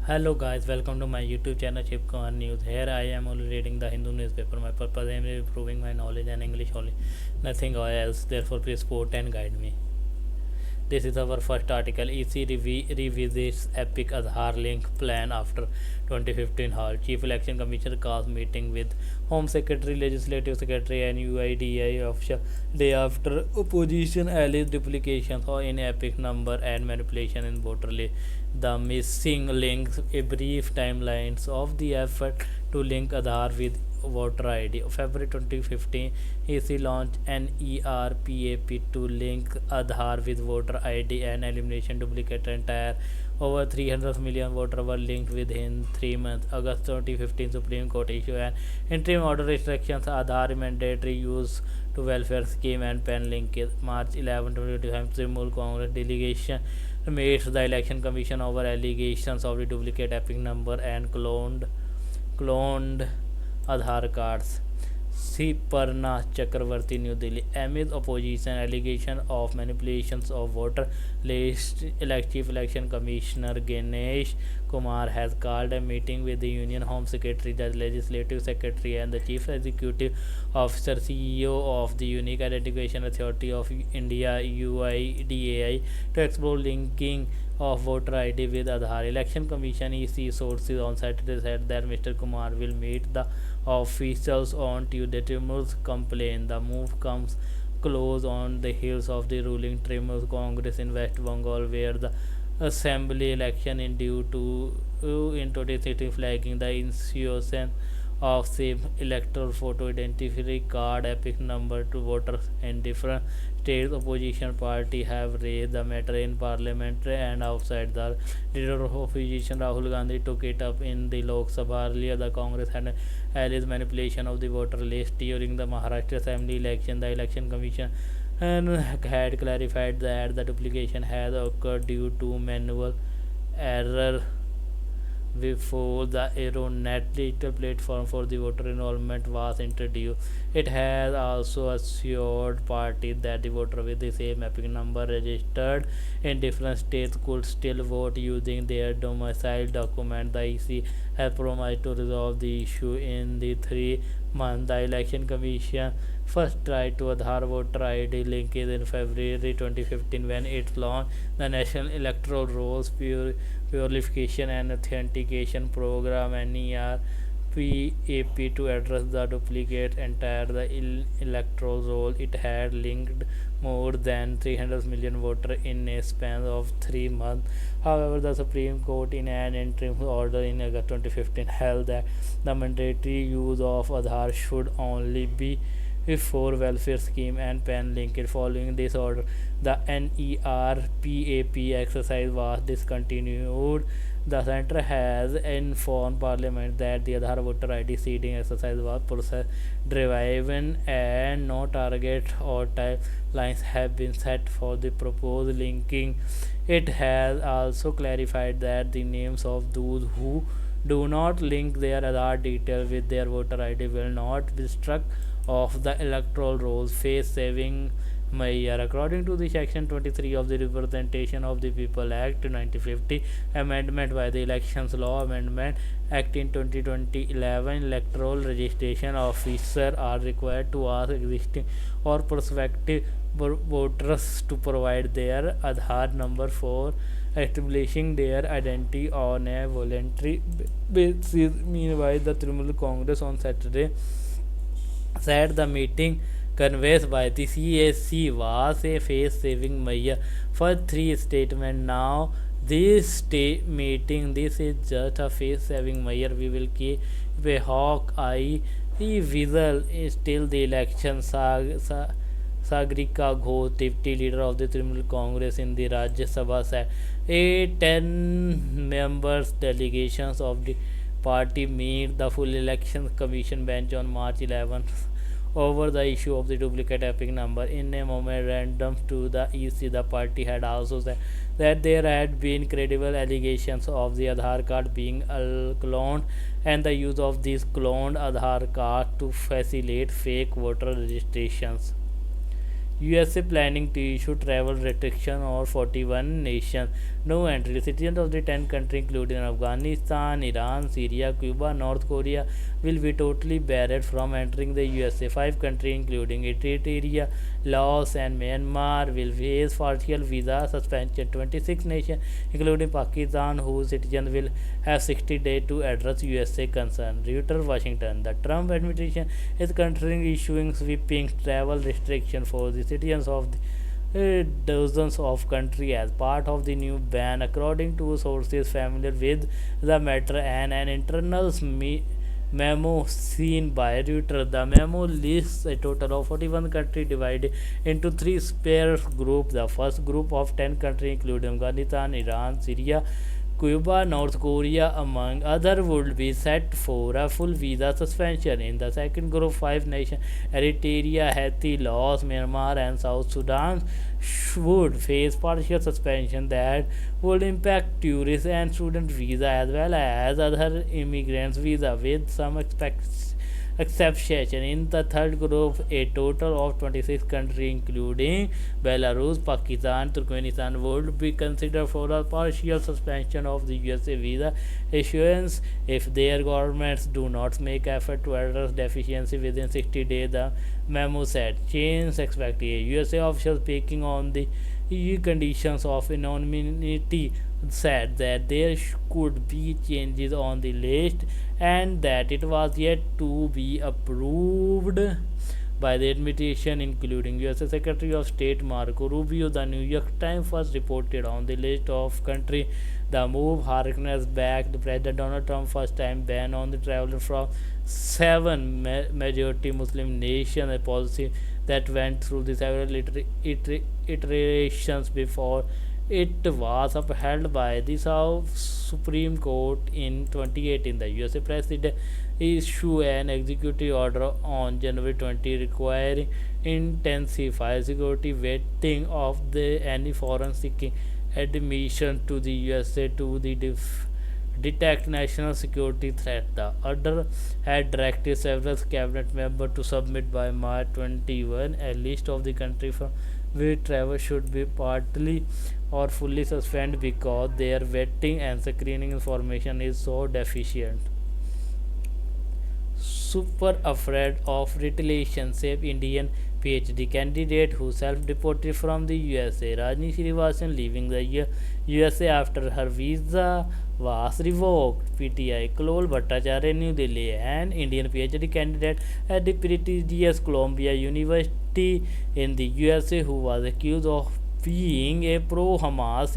Hello guys, welcome to my YouTube channel Chipcon News. Here I am only reading the Hindu newspaper. My purpose is improving my knowledge and English only, nothing else. Therefore, please support and guide me. This is our first article. EC revisits Epic Aadhaar link plan after 2015 halt. Chief Election Commissioner calls meeting with Home Secretary, Legislative Secretary, and UIDAI official day after opposition alleged duplications in Epic number and manipulation in voter list. The missing links, a brief timelines of the effort to link Aadhaar with voter ID. February 2015, EC launched an ERPAP to link Aadhaar with voter ID and elimination duplicate entire. Over 300 million voters were linked within 3 months. August 2015, Supreme Court issued an interim order restrictions Aadhaar mandatory use to welfare scheme and pen linkage. March 11, 2025, Trinamool Congress delegation meets the Election Commission over allegations of the duplicate epic number and cloned Aadhaar cards. Siparna Chakravarti, New Delhi. Amid opposition allegation of manipulations of voter list, Chief Election Commissioner Ganesh Kumar has called a meeting with the Union Home Secretary, the Legislative Secretary, and the Chief Executive Officer (CEO) of the Unique Identification Authority of India (UIDAI) to explore linking of voter ID with Aadhaar. Election Commission (EC) sources on Saturday said that Mr. Kumar will meet the officials on Tuesday. Trinamool's complaint. The move comes close on the heels of the ruling Trinamool Congress in West Bengal, where the assembly election in due to in 2016 flagging the insertion of same electoral photo identifier card epic number to voters in different states. Opposition party have raised the matter in parliament and outside. The leader of opposition Rahul Gandhi took it up in the Lok Sabha earlier. The Congress had alleged manipulation of the voter list during the Maharashtra assembly election. The election commission had clarified that the duplication has occurred due to manual error before the Aeronet digital platform for the voter enrollment was introduced. It has also assured parties that the voter with the same epic number registered in different states could still vote using their domicile document. The EC has promised to resolve the issue in the 3 months. The Election Commission first tried to Aadhaar voter ID linkage in February 2015 when it launched the National Electoral Rolls Purification and Authentication Program (NERPAP) to address the duplicate entire the electoral roll. It had linked more than 300 million voters in a span of 3 months. However, the Supreme Court, in an interim order in August 2015, held that the mandatory use of Aadhaar should only be for welfare scheme and pen linkage. Following this order, the NERPAP exercise was discontinued. The centre has informed Parliament that the Aadhaar voter ID seeding exercise was process driven and no target or timelines have been set for the proposed linking. It has also clarified that the names of those who do not link their Aadhaar detail with their voter ID will not be struck of the electoral rolls. Face saving measure. According to the section 23 of the Representation of the People Act 1950 amendment by the Elections Law Amendment Act in 2011, electoral registration officers are required to ask existing or prospective voters to provide their Aadhaar number for establishing their identity on a voluntary basis. Meanwhile, the Trinamool Congress on Saturday said the meeting conveyed by the CAC was a face-saving measure for 3 statements. Now, this meeting, this is just a face-saving measure. We will keep a hawk eye visual till the election. Sagrika Ghosh, deputy leader of the Trinamool Congress in the Rajya Sabha, said a 10 members delegations of the party meet the full election commission bench on March 11 over the issue of the duplicate epic number. In a memorandum to the EC, the party had also said that there had been credible allegations of the Aadhaar card being cloned and the use of these cloned Aadhaar cards to facilitate fake voter registrations. USA planning to issue travel restriction on 41 nations. No entry. Citizens of the 10 countries including Afghanistan, Iran, Syria, Cuba, North Korea will be totally barred from entering the USA. 5 countries including Eritrea, Laos and Myanmar will face partial visa suspension. 26 nations including Pakistan whose citizens will have 60 days to address USA concern. Reuters, Washington. The Trump administration is considering issuing sweeping travel restrictions for the citizens of dozens of countries as part of the new ban, according to sources familiar with the matter and an internal memo seen by Reuters. The memo lists a total of 41 countries divided into three spare groups. The first group of 10 countries including Afghanistan, Iran, Syria, Cuba, North Korea, among others, would be set for a full visa suspension. In the second group, 5 nations Eritrea, Haiti, Laos, Myanmar, and South Sudan would face partial suspension that would impact tourist and student visa as well as other immigrants visa with some exception. In the third group, a total of 26 countries including Belarus, Pakistan, Turkmenistan would be considered for a partial suspension of the USA visa issuance if their governments do not make effort to address deficiency within 60 days, the memo said. Change expected. USA officials speaking on the EU conditions of anonymity said that there could be changes on the list and that it was yet to be approved by the administration, including US Secretary of State Marco Rubio. The New York Times first reported on the list of countries. The move harkens back to President Donald Trump's first time ban on the travel from 7 majority Muslim nations, a policy that went through the several iterations before it was upheld by the South Supreme Court in 2018. The USA President issued an executive order on January 20 requiring intensified security vetting of any foreign seeking admission to the USA to detect national security threat. The order had directed several cabinet members to submit by March 21 a list of the countries from which travel should be partly or fully suspended because their vetting and screening information is so deficient. Super afraid of retaliation, said Indian PhD candidate who self-deported from the USA. Rajni Srinivasan leaving the USA after her visa was revoked. PTI. Kalol Bhattacharya, New Delhi. An Indian PhD candidate at the prestigious Columbia University in the USA who was accused of being a pro-Hamas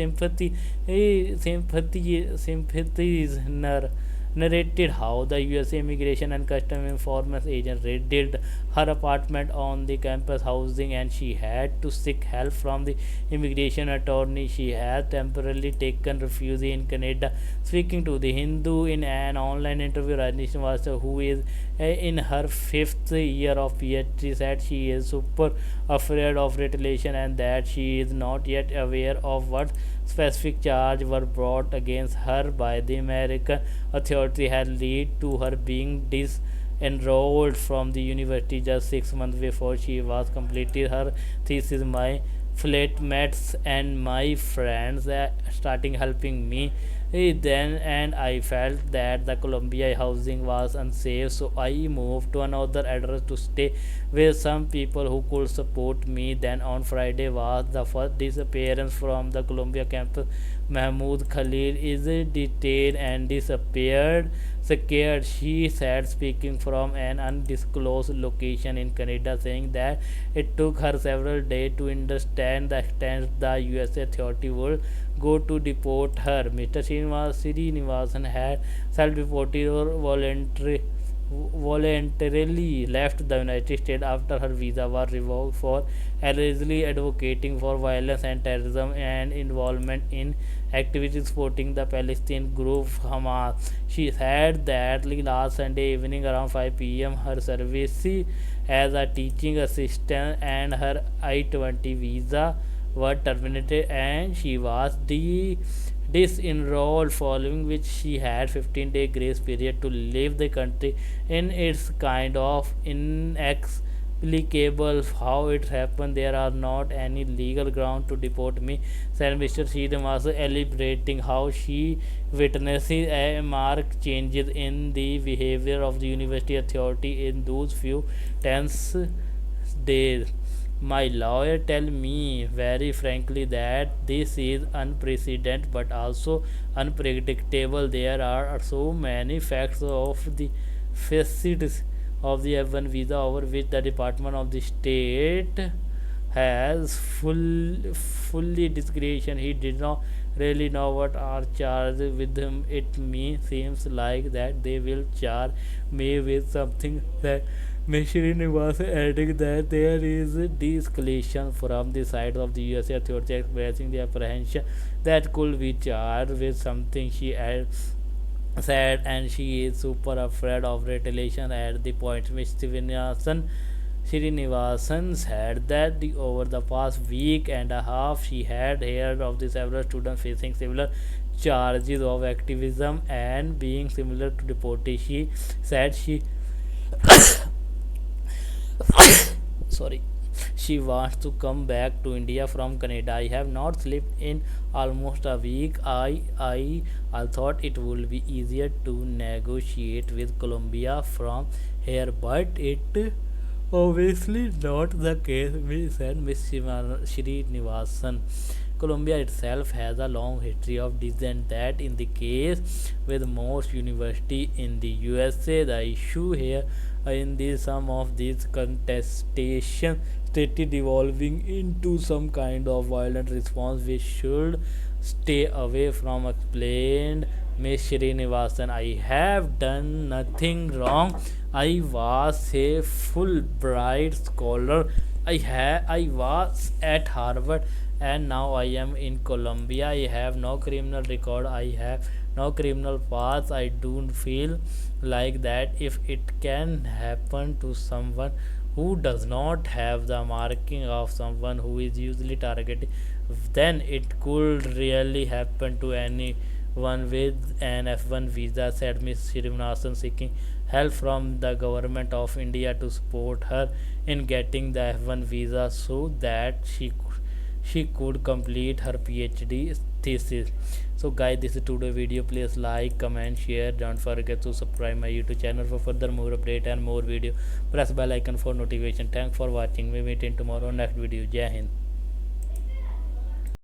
sympathizer narrated how the USA Immigration and Customs Enforcement agent raided her apartment on the campus housing and she had to seek help from the immigration attorney. She has temporarily taken refuge in Canada. Speaking to the Hindu in an online interview, Rajni Srivastava, who is in her 5th year of PhD, said she is super afraid of retaliation and that she is not yet aware of what specific charges were brought against her by the American authority had led to her being disenrolled from the university just 6 months before she was completed her thesis. My flatmates and my friends starting helping me then, and I felt that the Columbia housing was unsafe, so I moved to another address to stay with some people who could support me. Then on Friday was the first disappearance from the Columbia campus. Mahmoud Khalil is detained and disappeared. Scared, she said, speaking from an undisclosed location in Canada, saying that it took her several days to understand the extent the US authority would go to deport her. Mr. Srinivasan had self-reported or voluntarily left the United States after her visa was revoked for allegedly advocating for violence and terrorism and involvement in activities supporting the Palestinian group Hamas. She said that last Sunday evening around 5 p.m. her service as a teaching assistant and her I-20 visa were terminated and she was disenrolled, following which she had 15-day grace period to leave the country in its kind of inexplicable how it happened. There are not any legal ground to deport me, said Mr. Srinivas, elaborating how she witnesses a marked changes in the behavior of the university authority in those few tense days. My lawyer tell me very frankly that this is unprecedented but also unpredictable. There are so many facts of the facets of the F1 visa over which the Department of the State has fully discretion. He did not really know what are charged with him. It me seems like that they will charge me with something that Mishrin was adding that there is de-escalation from the side of the USA authority, expressing the apprehension that could be charged with something. She said, and she is super afraid of retaliation at the point. Srinivasan said that over the past week and a half she had heard of the several students facing similar charges of activism and being similar to deportation. She said sorry, she wants to come back to India from Canada. I have not slept in almost a week. I thought it would be easier to negotiate with Colombia from here, but it obviously not the case, said Miss Srinivasan. Colombia itself has a long history of dissent. That in the case with most university in the USA. The issue here in some of these contestation started evolving into some kind of violent response which should stay away from, explained Miss Srinivasan. I have done nothing wrong. I was a Fulbright scholar. I was at Harvard and now I am in Colombia. I have no criminal record. I have no criminal past. I don't feel like that if it can happen to someone who does not have the marking of someone who is usually targeted, then it could really happen to anyone with an F1 visa, said Ms. Srinivasan, seeking help from the government of India to support her in getting the F1 visa so that she could complete her PhD thesis. So guys, this is today's video. Please like, comment, share. Don't forget to subscribe my YouTube channel for further more update and more video. Press bell icon for notification. Thanks for watching. We meet in tomorrow next video. Jai Hind.